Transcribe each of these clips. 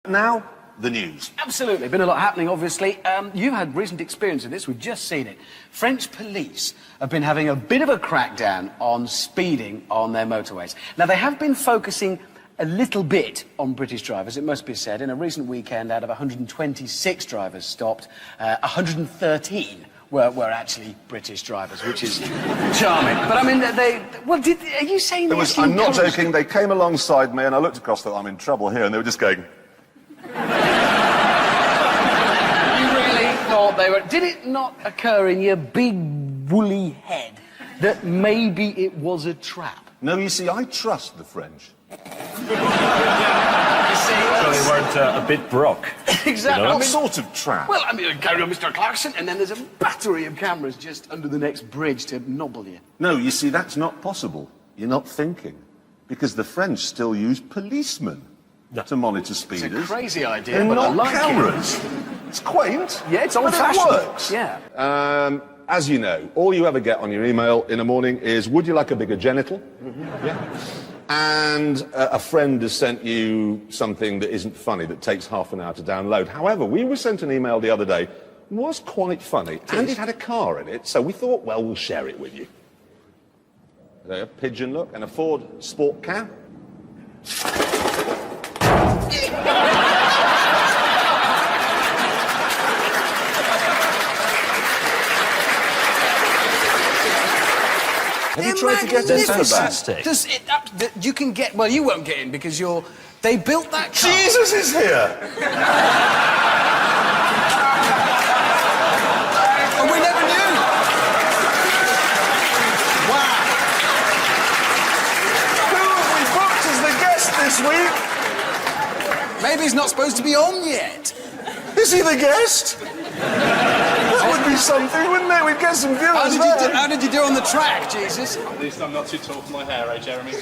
Now, the news. Absolutely. Been a lot happening, obviously. You've had recent experience of this. We've just seen it. French police have been having a bit of a crackdown on speeding on their motorways. Now, they have been focusing a little bit on British drivers, it must be said. In a recent weekend, out of 126 drivers stopped, 113 were actually British drivers, which is charming. But, I mean, are you saying this? I'm not joking. They came alongside me, and I looked across, thought, I'm in trouble here, and they were just going... You really thought they were... Did it not occur in your big, woolly head that maybe it was a trap? No, you see, I trust the French. You see, so they weren't a bit broke. Exactly. What sort of trap? Well, I mean, carry on, Mr. Clarkson, and then there's a battery of cameras just under the next bridge to nobble you. No, you see, that's not possible. You're not thinking. Because the French still use policemen to monitor speeders. It's a crazy idea, and but not I like cameras. it. It's quaint. Yeah, it's but old-fashioned. It works. Yeah. As you know, all you ever get on your email in the morning is, would you like a bigger genital? Mm-hmm. Yeah. And a friend has sent you something that isn't funny, that takes half an hour to download. However, we were sent an email the other day, was quite funny, and it had a car in it, so we thought, well, we'll share it with you. There, a pigeon look, and a Ford Sport Cab. Have you tried to get in? Fantastic. You can get... Well, you won't get in because you're... They built that car... Jesus is here! And we never knew! Wow! Who have we booked as the guest this week? Maybe he's not supposed to be on yet. Is he the guest? That would be something, wouldn't it? We'd get some viewers there. How did you do on the track, Jesus? At least I'm not too tall for my hair, eh, Jeremy? And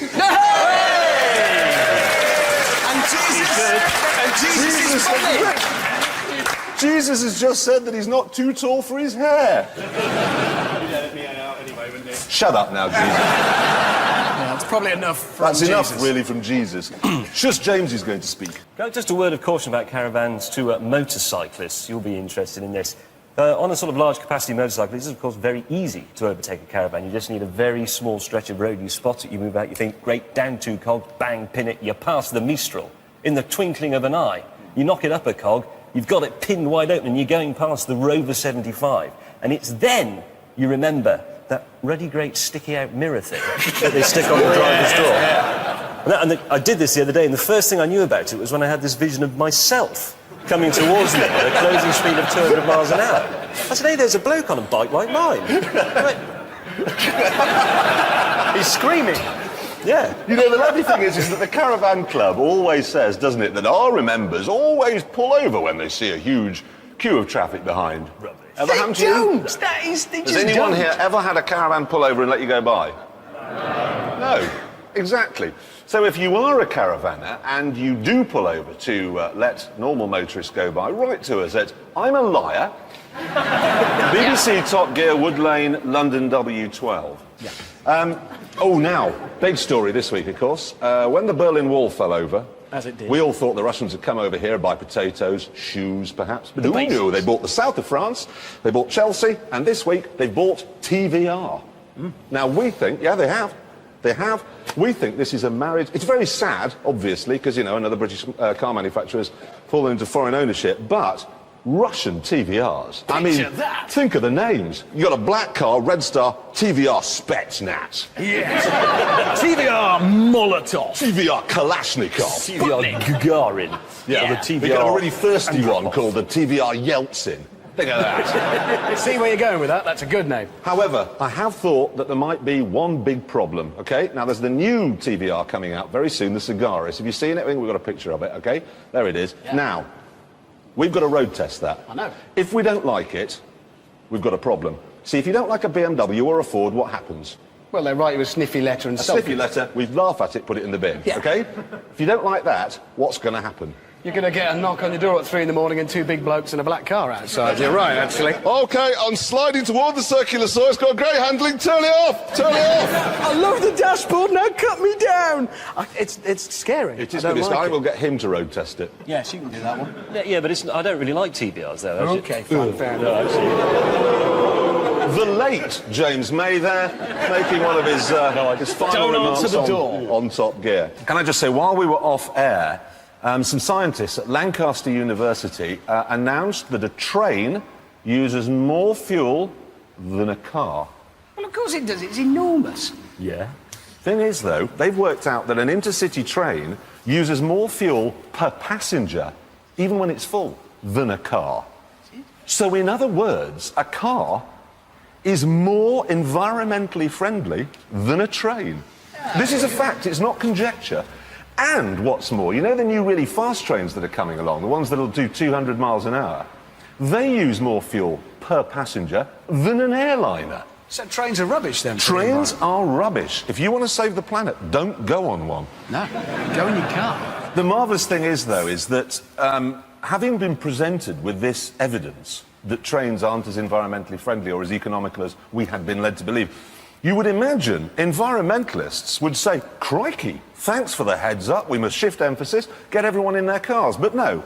Jesus is funny. Jesus has just said that he's not too tall for his hair. You'd edit me out anyway, wouldn't you? Shut up now, Jesus. Yeah, that's probably enough from That's Jesus. enough, really, from Jesus. Just James is going to speak. Just a word of caution about caravans to motorcyclists. You'll be interested in this. On a sort of large capacity motorcycle, it's of course very easy to overtake a caravan. You just need a very small stretch of road. You spot it, you move out, you think, great, down 2 cog, bang, pin it, you pass the Mistral. In the twinkling of an eye, you knock it up a cog, you've got it pinned wide open, and you're going past the Rover 75. And it's then you remember that ruddy great sticky out mirror thing that they stick on the driver's door. And I did this the other day, and the first thing I knew about it was when I had this vision of myself coming towards me at a closing speed of 200 miles an hour. I said, hey, there's a bloke on a bike like mine. He's screaming. Yeah. You know, the lovely thing is that the Caravan Club always says, doesn't it, that our members always pull over when they see a huge queue of traffic behind. Rubbish. Ever happened to you? Has anyone here ever had a caravan pull over and let you go by? No. Exactly. So if you are a caravaner and you do pull over to let normal motorists go by, write to us at I'm a Liar, BBC Top Gear, Wood Lane, London W12. Yeah. Now, big story this week, of course. When the Berlin Wall fell over, as it did, we all thought the Russians had come over here, buy potatoes, shoes, perhaps. But who knew? They bought the south of France, they bought Chelsea, and this week they bought TVR. Now, we think, yeah, they have. They have. We think this is a marriage. It's very sad, obviously, because, you know, another British car manufacturer's fallen into foreign ownership, but Russian TVRs. I mean, think of the names. You got a black car, Red Star, TVR Spetsnaz. Yes. TVR Molotov. TVR Kalashnikov. TVR Gagarin. Yeah, the TVR. They got a really thirsty one called the TVR Yeltsin. Think of that. See where you're going with that? That's a good name. However, I have thought that there might be one big problem, OK? Now, there's the new TVR coming out very soon, the Cigaris. Have you seen it? I think we've got a picture of it, OK? There it is. Yeah. Now, we've got to road test that. I know. If we don't like it, we've got a problem. See, if you don't like a BMW or a Ford, what happens? Well, they write you a sniffy letter and a sniffy letter, we laugh at it, put it in the bin, OK? If you don't like that, what's going to happen? You're going to get a knock on your door at 3 in the morning and 2 big blokes in a black car outside. You're right, actually. OK, I'm sliding toward the circular saw. It's got great handling. Turn it off! Turn it off! I love the dashboard. Now cut me down. It's scary. It is I good. don't like We'll get him to road test it. Yes, you can do that one. Yeah, but I don't really like TBRs, though. OK, fine, fair enough. No, actually. The late J.May there, making one of his final remarks answer the door. on Top Gear. Can I just say, while we were off air, some scientists at Lancaster University announced that a train uses more fuel than a car. Well, of course it does. It's enormous. Yeah. Thing is, though, they've worked out that an intercity train uses more fuel per passenger, even when it's full, than a car. So, in other words, a car is more environmentally friendly than a train. This is a fact, it's not conjecture. And what's more, you know the new really fast trains that are coming along, the ones that'll do 200 miles an hour? They use more fuel per passenger than an airliner. So trains are rubbish, then? Trains are rubbish. If you want to save the planet, don't go on one. No, go in your car. The marvellous thing is, though, is that having been presented with this evidence that trains aren't as environmentally friendly or as economical as we had been led to believe, you would imagine environmentalists would say, crikey, thanks for the heads up, we must shift emphasis, get everyone in their cars. But no.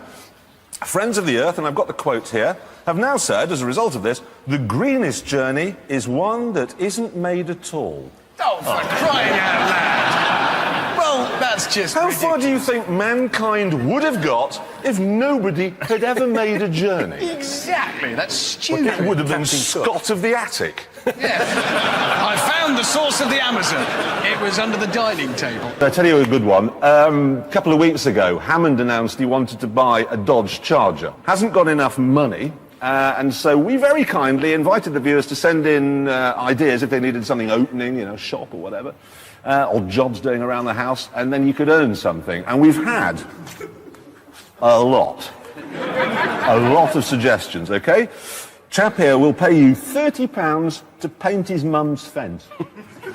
Friends of the Earth, and I've got the quote here, have now said, as a result of this, the greenest journey is one that isn't made at all. Oh, for crying out loud! Well, that's just How far do you think mankind would have got if nobody had ever made a journey? Exactly, that's stupid. It would have been Scott of the Attic. Yeah. I found the source of the Amazon. It was under the dining table. I'll tell you a good one. A couple of weeks ago, Hammond announced he wanted to buy a Dodge Charger. Hasn't got enough money, and so we very kindly invited the viewers to send in ideas if they needed something opening, you know, shop or whatever, or jobs doing around the house, and then you could earn something. And we've had a lot of suggestions, OK? Chap here will pay you £30 to paint his mum's fence.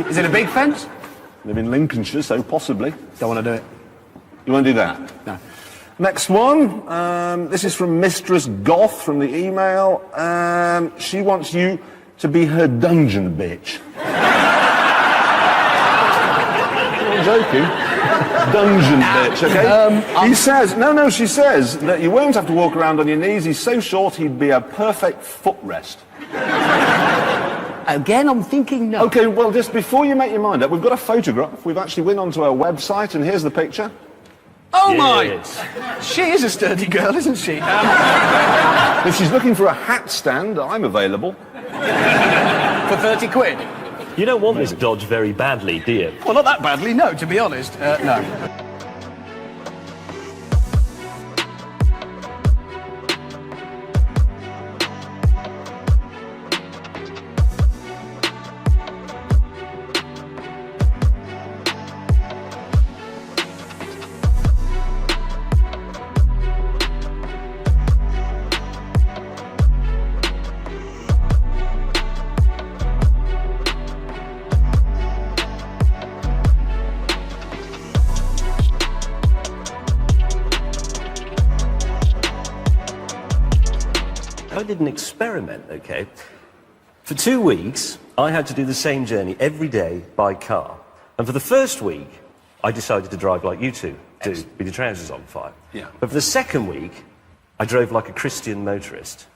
Is it a big fence? Live in Lincolnshire, so possibly. Don't want to do it. You won't do that? No. Next one. This is from Mistress Goth from the email. She wants you to be her dungeon bitch. I'm joking. Dungeon bitch, okay? He says, she says that you won't have to walk around on your knees. He's so short he'd be a perfect footrest. Again, I'm thinking no. Okay, well, just before you make your mind up, we've got a photograph. We've actually went onto our website, and here's the picture. Oh, Yes. my! She is a sturdy girl, isn't she? If she's looking for a hat stand, I'm available. For 30 quid? You don't want this Dodge very badly, do you? Well, not that badly, no, to be honest. No. I did an experiment, OK? For 2 weeks, I had to do the same journey every day by car. And for the first week, I decided to drive like you two do, with your trousers on fire. Yeah. But for the second week, I drove like a Christian motorist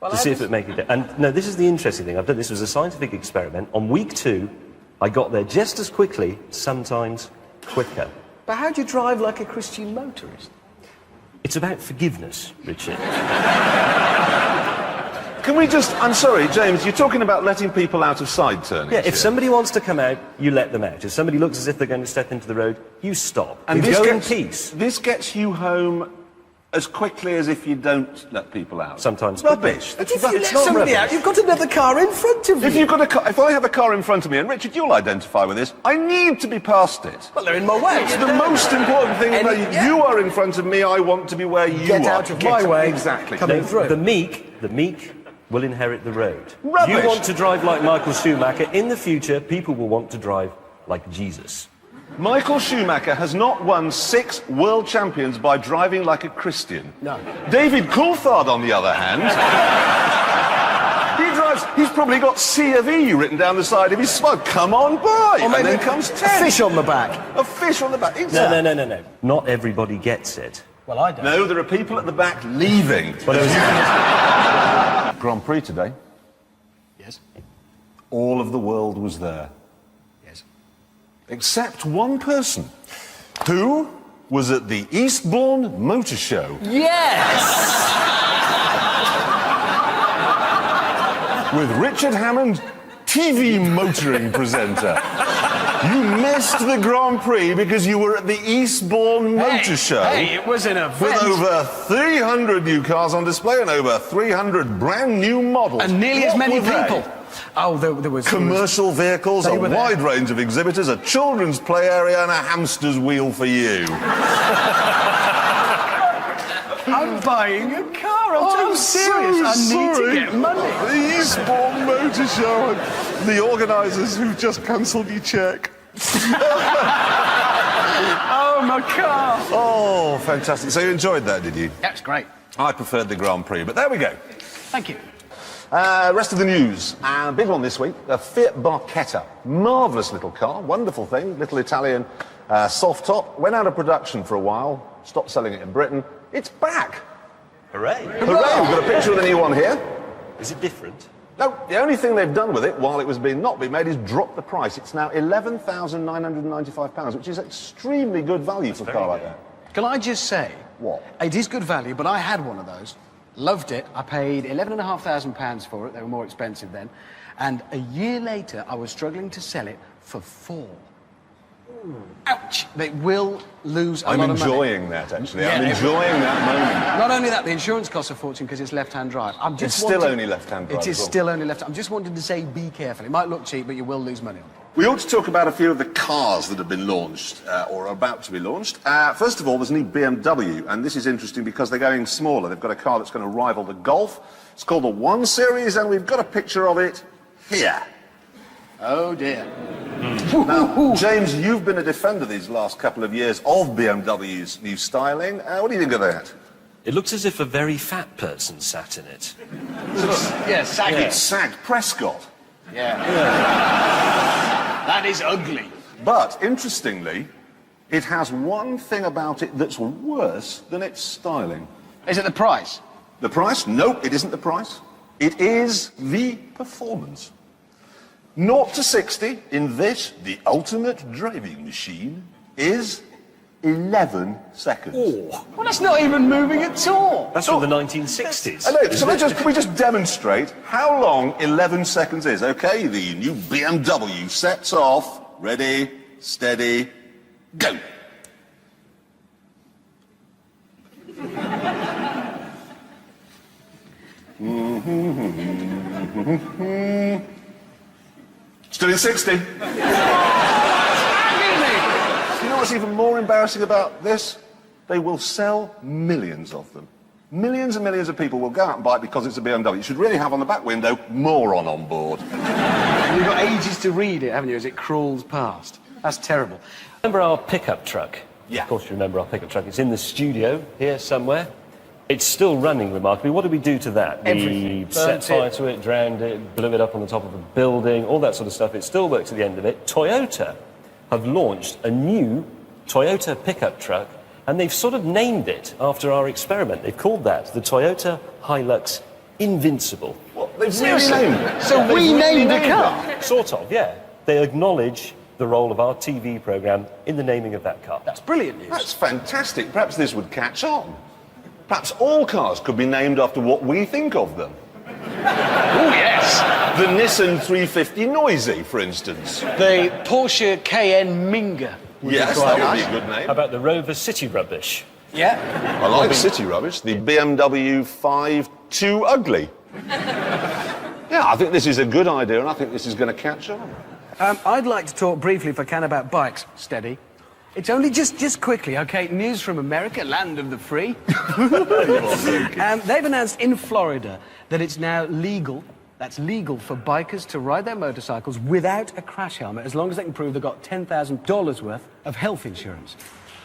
to see if it made a difference. And no, this is the interesting thing. This was a scientific experiment. On week 2, I got there just as quickly, sometimes quicker. But how do you drive like a Christian motorist? It's about forgiveness, Richard. Can we just... I'm sorry, James, you're talking about letting people out of side turnings. Yeah, if here. somebody wants to come out, you let them out. If somebody looks as if they're going to step into the road, you stop. And you this go in gets, peace. This gets you home as quickly as if you don't let people out. Sometimes. Rubbish. But if you let somebody out, you've got another car in front of you. If I have a car in front of me, and Richard, you'll identify with this, I need to be past it. Well, they're in my way. It's the most important thing. Yeah. You are in front of me, I want to be where you Get are. out of my way. Exactly. Coming through. The meek will inherit the road. Rubbish. You want to drive like Michael Schumacher. In the future, people will want to drive like Jesus. Michael Schumacher has not won 6 world champions by driving like a Christian. No. David Coulthard, on the other hand, he's probably got C of E written down the side of his smoke. Come on by. Or maybe and then comes 10. a fish on the back. A fish on the back. No. Not everybody gets it. Well, I don't. No, there are people at the back leaving. Grand Prix today. Yes. All of the world was there. Yes. Except one person who was at the Eastbourne Motor Show. Yes! With Richard Hammond, TV motoring presenter. You missed the Grand Prix because you were at the Eastbourne Motor Show. Hey, it was an event. With over 300 new cars on display and over 300 brand new models. And nearly as What many were they? people. Oh, there was... Commercial vehicles, They a were there. wide range of exhibitors, a children's play area and a hamster's wheel for you. I'm buying a car. I'm serious. I need to get money. The Eastbourne Motor Show and the organisers who've just cancelled your cheque. Oh, my car. Oh, fantastic. So you enjoyed that, did you? That's great. I preferred the Grand Prix, but there we go. Thank you. Rest of the news. Big one this week, the Fiat Barchetta. Marvellous little car, wonderful thing, little Italian soft top. Went out of production for a while, stopped selling it in Britain. It's back. Hooray. Hooray, we've got a picture of the new one here. Is it different? No, the only thing they've done with it while it was not being made is drop the price. It's now £11,995, which is extremely good value for a car like that. Can I just say... What? It is good value, but I had one of those. Loved it. I paid £11,500 for it. They were more expensive then. And a year later, I was struggling to sell it for £4,000. Ouch! They will lose a lot of money. I'm enjoying that, actually. Yeah, I'm enjoying that moment. Not only that, the insurance costs a fortune because it's left-hand drive. It's still only left-hand drive It is as well. still only left. I'm just wanting to say be careful. It might look cheap, but you will lose money on it. We ought to talk about a few of the cars that have been launched, or are about to be launched. First of all, there's a new BMW, and this is interesting because they're going smaller. They've got a car that's going to rival the Golf. It's called the 1 Series, and we've got a picture of it here. Oh, dear. Now, James, you've been a defender these last couple of years of BMW's new styling. What do you think of that? It looks as if a very fat person sat in it. Yeah, saggy. It's sagged Prescott. Yeah. That is ugly. But, interestingly, it has one thing about it that's worse than its styling. Is it the price? The price? No, it isn't the price. It is the performance. 0 to 60 in this, the ultimate driving machine, is 11 seconds. Well, that's not even moving at all. That's from the 1960s. I know, so can we just demonstrate how long 11 seconds is? Okay, the new BMW sets off. Ready, steady, go. Still in 60. You know what's even more embarrassing about this? They will sell millions of them. Millions and millions of people will go out and buy it because it's a BMW. You should really have on the back window, moron on board. You've got ages to read it, haven't you, as it crawls past. That's terrible. Remember our pickup truck? Yeah. Of course you remember our pickup truck. It's in the studio here somewhere. It's still running remarkably. What did we do to that? Everything. We set Burnt fire it. to it, drowned it, blew it up on the top of a building, all that sort of stuff. It still works at the end of it. Toyota have launched a new Toyota pickup truck, and they've sort of named it after our experiment. They've called that the Toyota Hilux Invincible. What? They've really named it. So They've we really named the named car? it. Sort of, yeah. They acknowledge the role of our TV programme in the naming of that car. That's brilliant news. That's fantastic. Perhaps this would catch on. Perhaps all cars could be named after what we think of them. Oh, yes. The Nissan 350 Noisy, for instance. The Porsche Cayenne Minga. Yes, that would be a good name. How about the Rover City Rubbish? Yeah. I like city rubbish. The BMW 5 Too Ugly. Yeah, I think this is a good idea, and I think this is going to catch on. I'd like to talk briefly, if I can, about bikes. Steady. It's only just quickly, okay? News from America, land of the free. They've announced in Florida that it's now legal that's legal for bikers to ride their motorcycles without a crash helmet as long as they can prove they've got $10,000 worth of health insurance.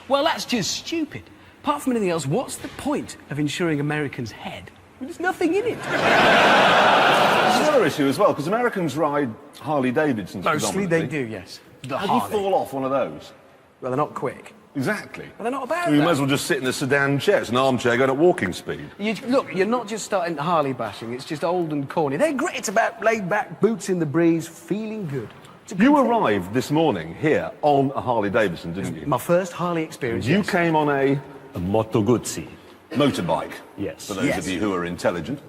Well, that's just stupid. Apart from anything else, what's the point of insuring Americans' head? There's nothing in it. There's another issue as well, because Americans ride Harley Davidsons. Mostly they do, yes. The How do you Harley. fall off one of those? Well, they're not quick. Exactly. But they're not about You that. might as well just sit in a sedan chair. It's an armchair going at walking speed. Look, you're not just starting Harley bashing, it's just old and corny. They're great. It's about laid back, boots in the breeze, feeling good. It's a good You thing. arrived this morning here on a Harley Davidson, didn't you? My first Harley experience. You yes. came on a Moto Guzzi. motorbike. Yes. For those Yes. of you who are intelligent.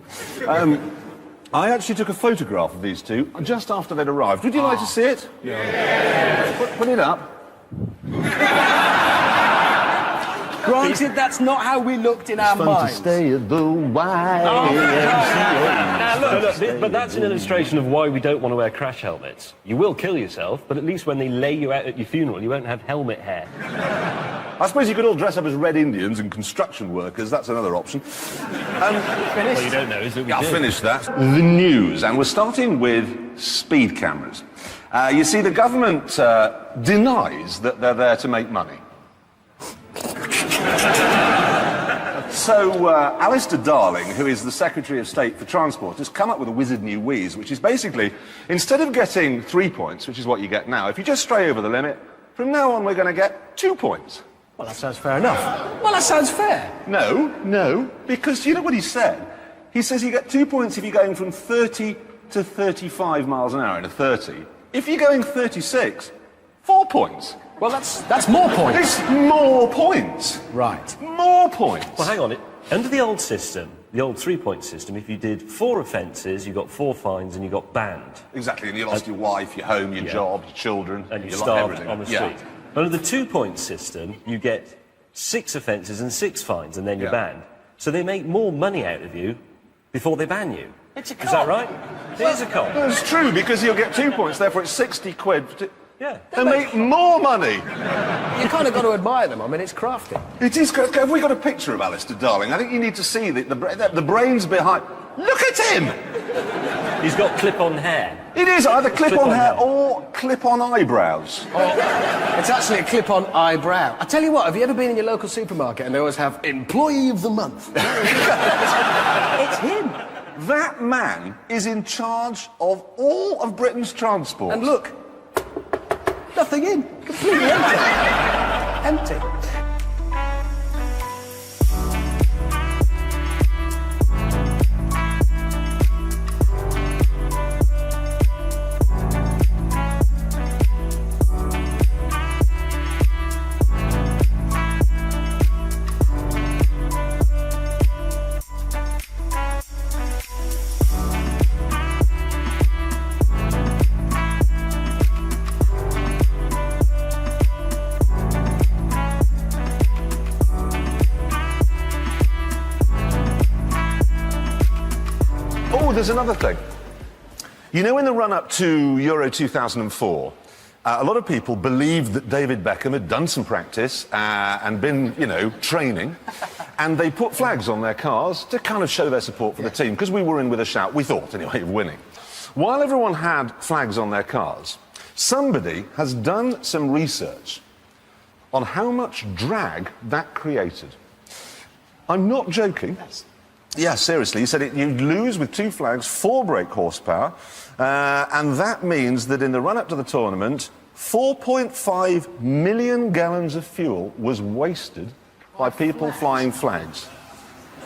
I actually took a photograph of these two just after they'd arrived. Would you like to see it? Yeah. Put it up. Granted, that's not how we looked in our minds. at the Y. Now, look, but that's an illustration of why we don't want to wear crash helmets. You will kill yourself, but at least when they lay you out at your funeral, you won't have helmet hair. I suppose you could all dress up as Red Indians and construction workers. That's another option. What you don't know is that we I'll do. finish that. The news, and we're starting with speed cameras. You see, the government denies that they're there to make money. So, Alistair Darling, who is the Secretary of State for Transport, has come up with a wizard new wheeze, which is basically, instead of getting 3 points, which is what you get now, if you just stray over the limit, from now on we're going to get 2 points. Well, that sounds fair enough. Well, that sounds fair. No, because you know what he said? He says you get 2 points if you're going from 30 to 35 miles an hour in a 30. If you're going 36, 4 points. Well, that's more points. It's more points. Right. More points. Well, hang on. Under the old system, the old 3-point system, if you did 4 offences, you got 4 fines and you got banned. Exactly, and you lost your wife, your home, your job, your children. And you lost starved everything. on the Yeah. street. Under the 2-point system, you get 6 offences and 6 fines, and then you're Yeah. banned. So they make more money out of you before they ban you. It's a Is that right? It is a con. That's true, because you'll get 2 points, therefore it's 60 quid. Yeah. They make more money. You kind of got to admire them. I mean, it's crafty. It is. Have we got a picture of Alistair Darling? I think you need to see the brains behind. Look at him! He's got clip-on hair. It is either clip-on clip-on hair hair. or clip-on eyebrows. It's actually a clip-on eyebrow. I tell you what, have you ever been in your local supermarket and they always have Employee of the Month? It's him. That man is in charge of all of Britain's transport. And look, nothing in. Completely empty. Empty. Oh, there's another thing. You know, in the run-up to Euro 2004, a lot of people believed that David Beckham had done some practice and been, you know, training, and they put flags on their cars to kind of show their support for the team, because we were in with a shout, we thought, anyway, of winning. While everyone had flags on their cars, somebody has done some research on how much drag that created. I'm not joking. Yeah, seriously. He said you'd lose with 2 flags, 4 brake horsepower, and that means that in the run-up to the tournament, 4.5 million gallons of fuel was wasted by people flying flags.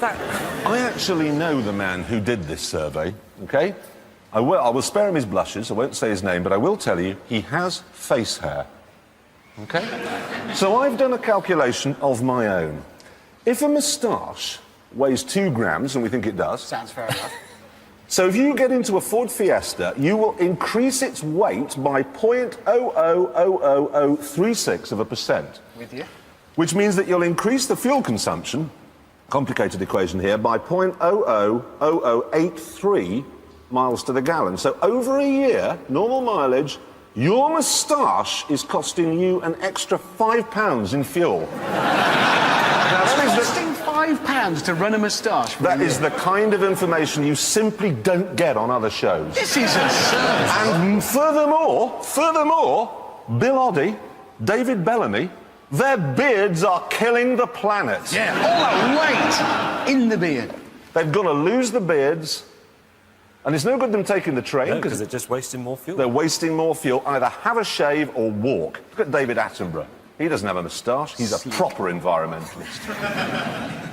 I actually know the man who did this survey, okay? I will spare him his blushes, I won't say his name, but I will tell you, he has face hair, okay? So I've done a calculation of my own. If a moustache weighs 2 grams, and we think it does. Sounds fair enough. So if you get into a Ford Fiesta, you will increase its weight by 0.000036%. With you. Which means that you'll increase the fuel consumption, complicated equation here, by 0.000083 miles to the gallon. So over a year, normal mileage, your moustache is costing you an extra £5 in fuel. Now, Costing £5? £5 to run a moustache. That is the kind of information you simply don't get on other shows. This is absurd. And furthermore, Bill Oddie, David Bellamy, their beards are killing the planet. Yeah, all that weight in the beard. They've got to lose the beards, and it's no good them taking the train No, because they're just wasting more fuel. they're wasting more fuel. Either have a shave or walk. Look at David Attenborough. He doesn't have a moustache. He's a proper environmentalist.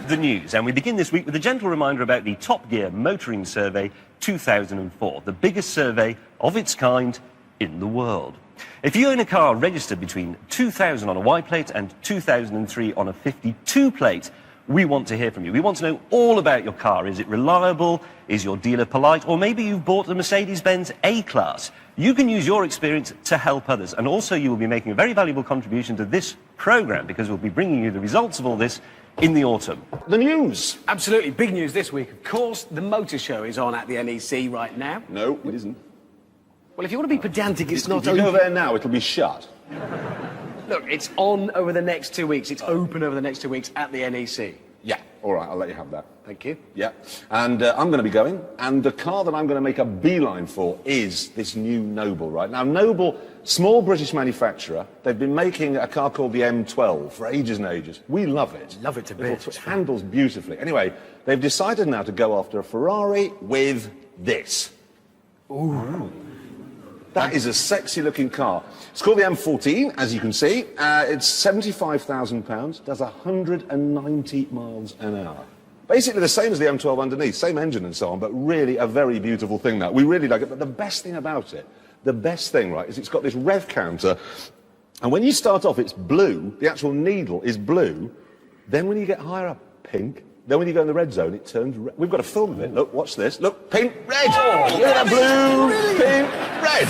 The news, and we begin this week with a gentle reminder about the Top Gear Motoring Survey 2004, the biggest survey of its kind in the world. If you own a car registered between 2000 on a Y plate and 2003 on a 52 plate, we want to hear from you. We want to know all about your car. Is it reliable? Is your dealer polite? Or maybe you've bought the Mercedes-Benz A-Class. You can use your experience to help others. And also you will be making a very valuable contribution to this programme, because we'll be bringing you the results of all this in the autumn. The news. Absolutely. Big news this week. Of course, the motor show is on at the NEC right now. No, it isn't. Well, if you want to be pedantic, it's not If you go open. there now, it'll be shut. Look, it's on over the next 2 weeks. It's open over the next 2 weeks at the NEC. Yeah, all right, I'll let you have that. Thank you. Yeah, and I'm going to be going, and the car that I'm going to make a beeline for is this new Noble, right? Now, Noble, small British manufacturer, they've been making a car called the M12 for ages and ages. We love it. Love it to bits. It handles beautifully. Anyway, they've decided now to go after a Ferrari with this. Ooh. That is a sexy-looking car. It's called the M14, as you can see. It's £75,000, does 190 miles an hour. Basically the same as the M12 underneath, same engine and so on, but really a very beautiful thing, that. We really like it, but the best thing about it, the best thing, right, is it's got this rev counter, and when you start off, it's blue, the actual needle is blue, then when you get higher up, pink, then when you go in the red zone, it turns red. We've got a film of it. Look, watch this. Look, pink, red. Oh, look at that blue, pink, red.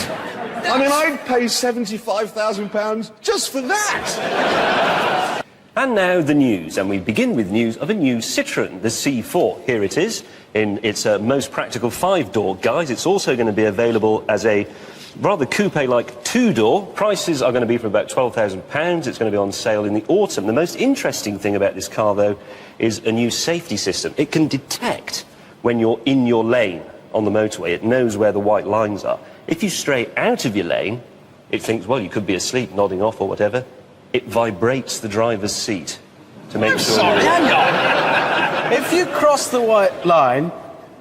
I mean, I'd pay £75,000 just for that. And now the news, and we begin with news of a new Citroën, the C4. Here it is, in its most practical 5-door guise. It's also going to be available as a rather coupe-like 2-door. Prices are going to be for about £12,000. It's going to be on sale in the autumn. The most interesting thing about this car, though, is a new safety system. It can detect when you're in your lane on the motorway. It knows where the white lines are. If you stray out of your lane, it thinks, well, you could be asleep, nodding off or whatever. It vibrates the driver's seat to make sure... Sorry, hang on. If you cross the white line,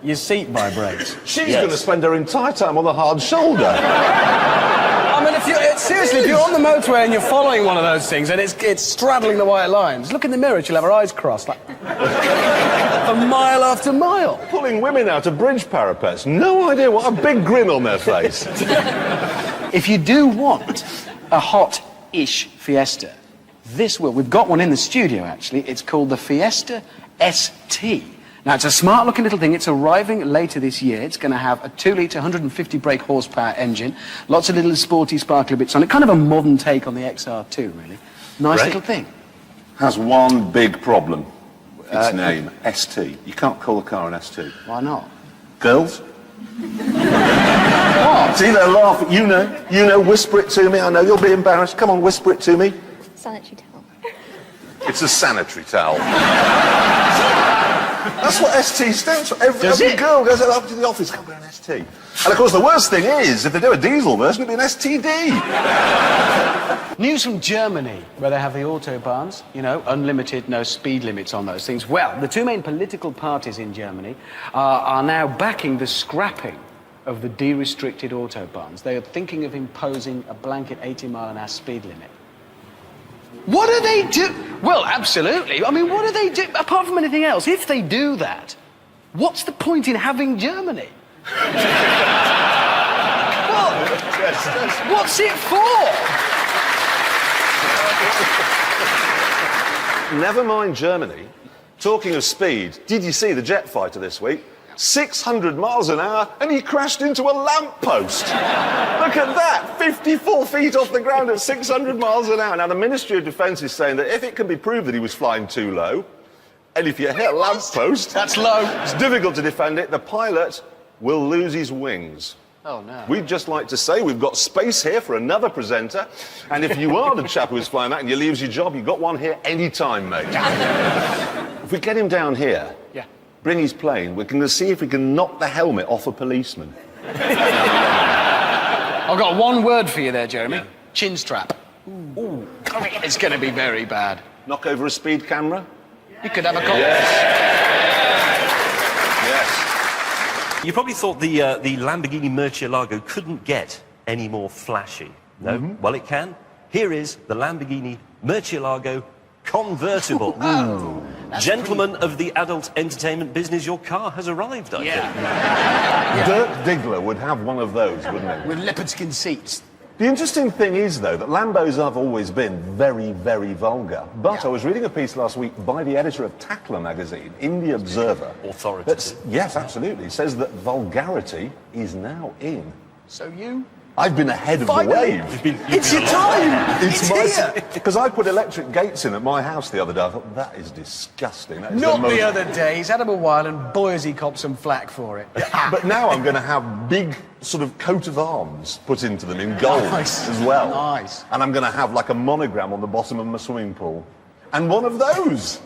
your seat vibrates. She's going to spend her entire time on the hard shoulder. I mean, seriously, if you're on the motorway and you're following one of those things and it's straddling the white lines, look in the mirror, she'll have her eyes crossed, like, for mile after mile. Pulling women out of bridge parapets. No idea what a big grin on their face. If you do want a hot-ish Fiesta, we've got one in the studio, actually. It's called the Fiesta ST. Now, it's a smart-looking little thing. It's arriving later this year. It's going to have a 2-litre, 150 brake horsepower engine, lots of little sporty, sparkly bits on it. Kind of a modern take on the XR2, really. Nice little thing. Has one big problem. Its name, ST. You can't call a car an ST. Why not? Girls? What? See, they're laughing. You know, whisper it to me. I know you'll be embarrassed. Come on, whisper it to me. Sanitary towel. It's a sanitary towel. That's what ST stands for. Every girl goes up to the office, come wear an ST. And of course, the worst thing is, if they do a diesel version, it'll be an STD. News from Germany, where they have the autobahns, you know, unlimited, no speed limits on those things. Well, the two main political parties in Germany are now backing the scrapping of the de-restricted autobahns. They are thinking of imposing a blanket 80-mile-an-hour speed limit. What do they do? Well, absolutely. I mean, what do they do? Apart from anything else, if they do that, what's the point in having Germany? What's it for? Never mind Germany. Talking of speed, did you see the jet fighter this week? 600 miles an hour, and he crashed into a lamppost. Look at that, 54 feet off the ground at 600 miles an hour. Now, the Ministry of Defence is saying that if it can be proved that he was flying too low, and if you hit a lamppost, that's low. It's difficult to defend it. The pilot will lose his wings. Oh, no. We'd just like to say we've got space here for another presenter, and if you are the chap who's flying that and you lose your job, you've got one here any time, mate. If we get him down here, Yeah. bring his plane, we're going to see if we can knock the helmet off a policeman. I've got one word for you there, Jeremy. Chin strap. Ooh. It's going to be very bad. Knock over a speed camera? You could have a call. Yes. You probably thought the Lamborghini Murcielago couldn't get any more flashy. No? Well, it can. Here is the Lamborghini Murcielago convertible. Gentlemen of the adult entertainment business, your car has arrived, I think. Dirk Diggler would have one of those, wouldn't he? With leopard skin seats. The interesting thing is, though, that Lambos have always been very, very vulgar. But I was reading a piece last week by the editor of Tackler magazine in The Observer. Authoritative. Yes, absolutely. It says that vulgarity is now in. So you... I've been ahead of the wave. It's your time! It's here! Because I put electric gates in at my house the other day. I thought, that is disgusting. That is Not most... the other day. He's had him a while, and boy, has he copped some flack for it. But now I'm going to have big sort of coat of arms put into them in gold as well. Nice. And I'm going to have like a monogram on the bottom of my swimming pool. And one of those.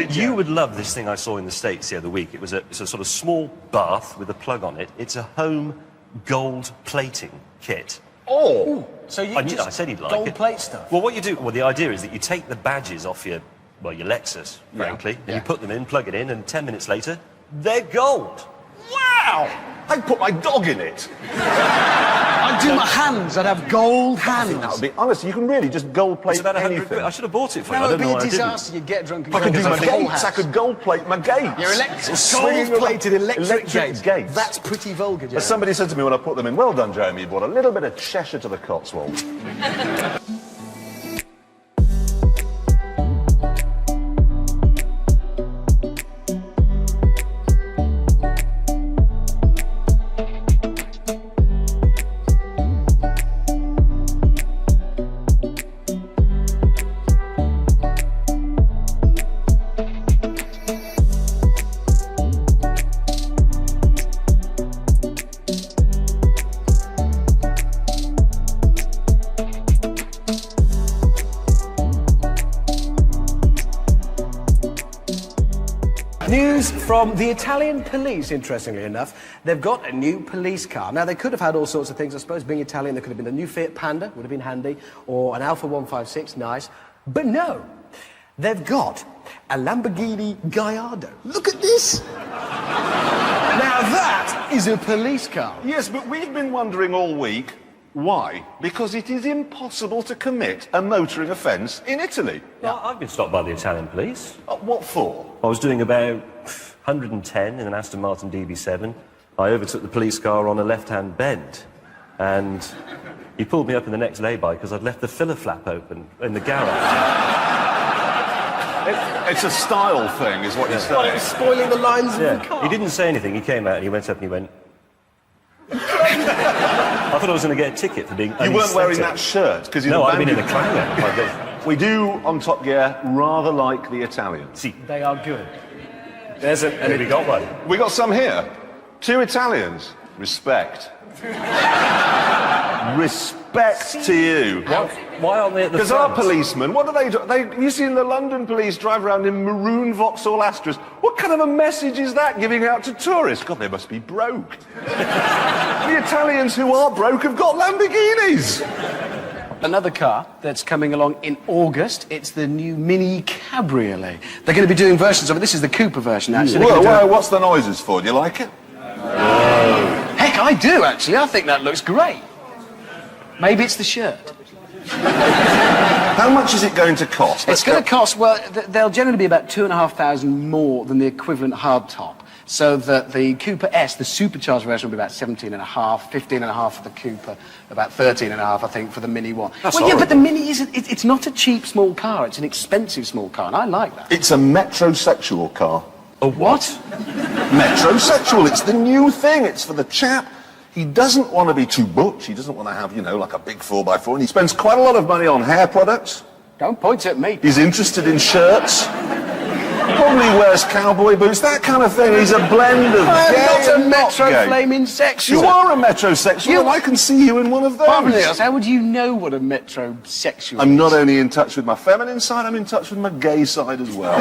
You would love this thing I saw in the States the other week. It's a sort of small bath with a plug on it. It's a home gold plating kit. Oh! So you I just said he'd like gold it. plate stuff? Well, what you do... Well, the idea is that you take the badges off your Lexus, frankly, and you put them in, plug it in, and 10 minutes later, they're gold. Wow! I'd put my dog in it. I'd do my hands. I'd have gold hands. That would be honest. You can really just gold plate It's about anything. I should have bought it for you. No, I it'd don't be know a why I didn't. disaster. You'd get drunk and I could do go my to the whole gates. house. I could gold plate my gates. Your electric, Swinging gold-plated electric gates. gates. That's pretty vulgar, Jeremy. As somebody said to me when I put them in, well done, Jeremy, you brought a little bit of Cheshire to the Cotswolds. News from the Italian police, interestingly enough. They've got a new police car. Now, they could have had all sorts of things, I suppose. Being Italian, there could have been a new Fiat Panda, would have been handy, or an Alfa 156, nice. But no, they've got a Lamborghini Gallardo. Look at this! Now, that is a police car. Yes, but we've been wondering all week why. Because it is impossible to commit a motoring offence in Italy. Well, I've been stopped by the Italian police. What for? I was doing about 110 in an Aston Martin DB7. I overtook the police car on a left-hand bend, and he pulled me up in the next lay-by because I'd left the filler flap open in the garage. It's a style thing, is what you're saying. Well, it was spoiling the lines of the car. He didn't say anything. He came out and he went up and he went... I thought I was going to get a ticket for being You weren't wearing that shirt because you're No, the I've been in a bandit. clanger. We do, on Top Gear, rather like the Italians. See, They are good. there's a... And we got one. We got some here. 2 Italians. Respect. Respect to you. Why aren't they at the Because our front? policemen, what do? You seen the London police drive around in maroon Vauxhall Astras? What kind of a message is that giving out to tourists? God, they must be broke. The Italians who are broke have got Lamborghinis. Another car that's coming along in August, it's the new Mini Cabriolet. They're going to be doing versions of it. This is the Cooper version, actually. They're gonna do What's the noises for? Do you like it? Heck, I do, actually. I think that looks great. Maybe it's the shirt. How much is it going to cost? It's going to cost, well, they'll generally be about £2,500 more than the equivalent hardtop. So that the Cooper S, the supercharged version, will be about 17.5, 15.5 for the Cooper, about 13.5, I think, for the Mini one. Yeah, but the Mini isn't, it's not a cheap small car, it's an expensive small car, and I like that. It's a metrosexual car. A what? Metrosexual, it's the new thing. It's for the chap. He doesn't want to be too butch. He doesn't want to have, like a big 4x4. And he spends quite a lot of money on hair products. Don't point at me. He's interested in shirts. Well, probably wears cowboy boots, that kind of thing. He's a blend of I'm gay not a and not metro gay. flaming sexual. You are a metrosexual, and I can see you in one of those. Marvellous. How would you know what a metrosexual I'm is? not only in touch with my feminine side, I'm in touch with my gay side as well.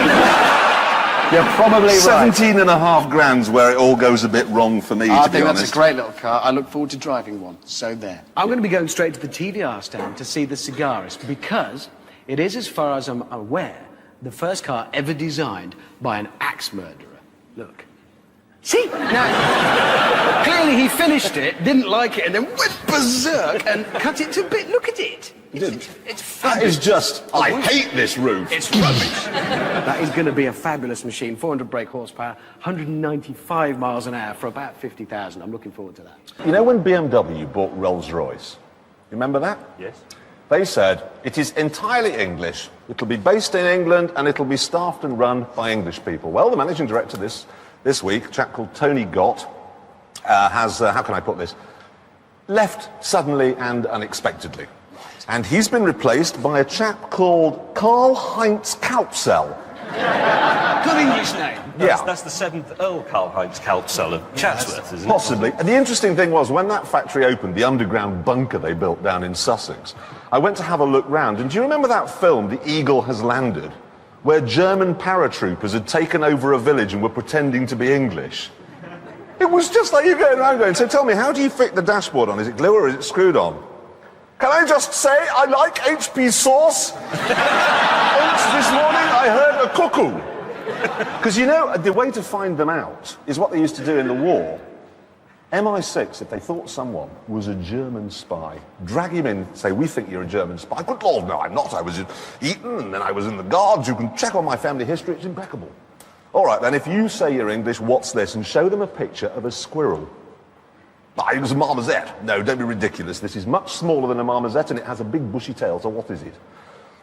You're probably right. 17 and a half grand's where it all goes a bit wrong for me, I to be think honest. that's a great little car. I look forward to driving one. So there. I'm going to be going straight to the TVR stand to see the cigarist because it is, as far as I'm aware, the first car ever designed by an axe murderer. Look. See? Now, clearly he finished it, didn't like it, and then went berserk and cut it to bits. Look at it. It's That fabulous. is just, I hate this roof. It's rubbish. That is going to be a fabulous machine. 400 brake horsepower, 195 miles an hour for about 50,000. I'm looking forward to that. You know when BMW bought Rolls-Royce? You remember that? Yes. They said, it is entirely English, it'll be based in England, and it'll be staffed and run by English people. Well, the managing director this week, a chap called Tony Gott, has, how can I put this, left suddenly and unexpectedly. And he's been replaced by a chap called Karl-Heinz Kaupsel. Good English name. Yeah. That's the 7th Earl Karl-Heinz Kaupsel of Chatsworth, isn't it? Possibly. And the interesting thing was, when that factory opened, the underground bunker they built down in Sussex, I went to have a look round, and do you remember that film, The Eagle Has Landed, where German paratroopers had taken over a village and were pretending to be English? It was just like you going around going, so tell me, how do you fit the dashboard on? Is it glue or is it screwed on? Can I just say I like HP sauce? This morning I heard a cuckoo. Because you know, the way to find them out is what they used to do in the war. MI6, if they thought someone was a German spy, drag him in, say, we think you're a German spy. Good Lord, no, I'm not. I was in Eton and then I was in the Guards. You can check on my family history, it's impeccable. All right, then, if you say you're English, what's this? And show them a picture of a squirrel. It was a marmoset. No, don't be ridiculous. This is much smaller than a marmoset and it has a big bushy tail, so what is it?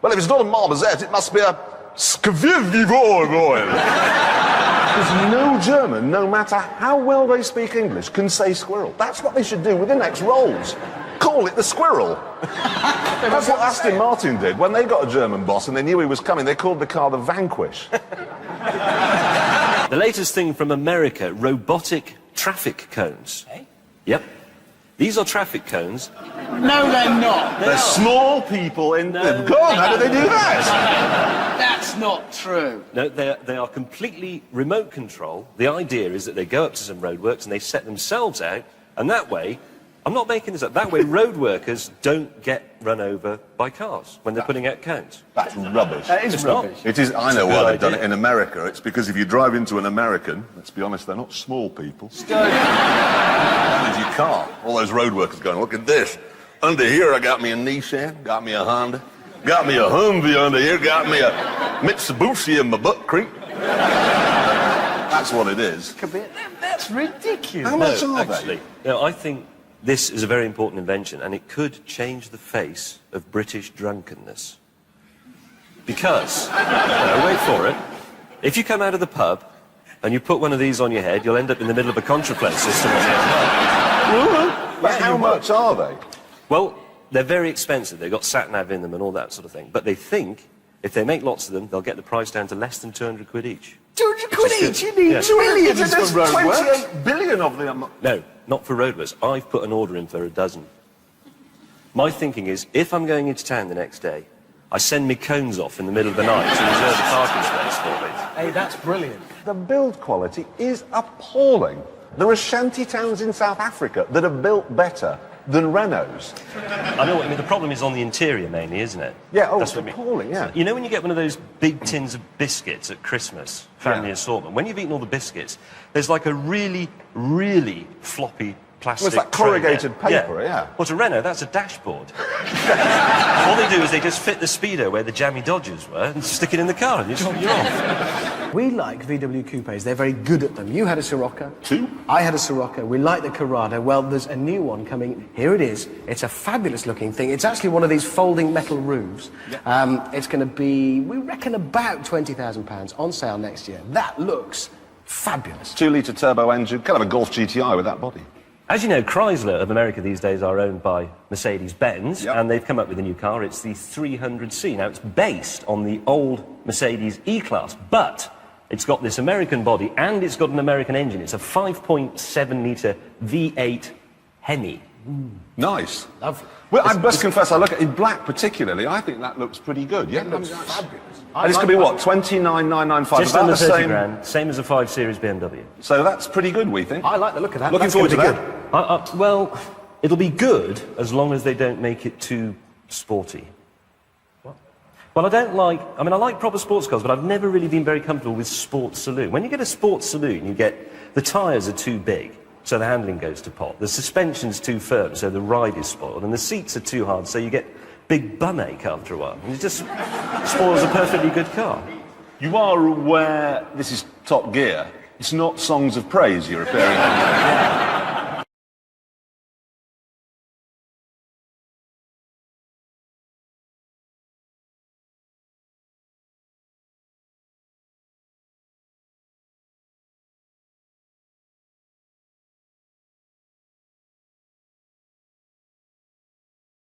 Well, if it's not a marmoset, it must be a skvivivoroil. Because no German, no matter how well they speak English, can say squirrel. That's what they should do with the next rolls. Call it the squirrel. That's what Aston Martin did. When they got a German boss and they knew he was coming, they called the car the Vanquish. The latest thing from America, robotic traffic cones. Eh? Yep. These are traffic cones. No, they're not. They're small people in... No. Go on, how do they do that? That's not true. No, they are completely remote control. The idea is that they go up to some roadworks and they set themselves out, and that way, I'm not making this up, that way road workers don't get run over by cars when they're putting out cones. That's rubbish. That is It's not. rubbish. It is, I know Good why they've done idea. it in America. It's because if you drive into an American, let's be honest, they're not small people. You can't. All those road workers going, look at this. Under here I got me a Nissan, got me a Honda, got me a Humvee under here, got me a Mitsubishi in my butt creek. That's what it is. That's ridiculous. How much are Actually, I think this is a very important invention, and it could change the face of British drunkenness. Because, wait for it, if you come out of the pub and you put one of these on your head, you'll end up in the middle of a contraplay system on the other. But how much are they? Well, they're very expensive. They've got sat-nav in them and all that sort of thing. But they think if they make lots of them, they'll get the price down to less than 200 quid each. 200 quid each? You need Yeah. millions There's for road work. 28 billion of them. No, not for roadworks. I've put an order in for a dozen. My thinking is, if I'm going into town the next day, I send me cones off in the middle of the night to reserve a parking space for me. Hey, that's brilliant. The build quality is appalling. There are shanty towns in South Africa that are built better than Renaults. I know what you mean. The problem is on the interior mainly, isn't it? Yeah, oh, That's it's what I mean. appalling, yeah. You know when you get one of those big tins of biscuits at Christmas, family Yeah. assortment, when you've eaten all the biscuits, there's like a really, really floppy plastic Well, it's like tray there. corrugated paper, yeah. Well, to Renault, that's a dashboard. All they do is they just fit the speedo where the jammy Dodgers were and stick it in the car and you're off. We like VW coupes. They're very good at them. You had a Sirocco. Two. I had a Sirocco. We like the Corrado. Well, there's a new one coming. Here it is. It's a fabulous looking thing. It's actually one of these folding metal roofs. It's going to be, we reckon, about £20,000 on sale next year. That looks fabulous. 2-litre turbo engine, kind of a Golf GTI with that body. As you know, Chrysler of America these days are owned by Mercedes-Benz, Yep. and they've come up with a new car. It's the 300C. Now, it's based on the old Mercedes E-Class, but It's got this American body and it's got an American engine. It's a 5.7-litre V8 Hemi. Nice. Lovely. Well, I must confess, I look at in black particularly. I think that looks pretty good. Yeah, It looks fabulous. and it's going to be what, 29,995? Just About under the 30 same. grand, same as a 5 Series BMW. So that's pretty good, we think. I like the look of that. Looking That's forward to gonna be that. good. Well, it'll be good as long as they don't make it too sporty. What? Well, I like proper sports cars, but I've never really been very comfortable with sports saloon. When you get a sports saloon, you get, the tyres are too big, so the handling goes to pot. The suspension's too firm, so the ride is spoiled. And the seats are too hard, so you get big bum ache after a while. And it just spoils a perfectly good car. You are aware this is Top Gear. It's not Songs of Praise you're appearing on.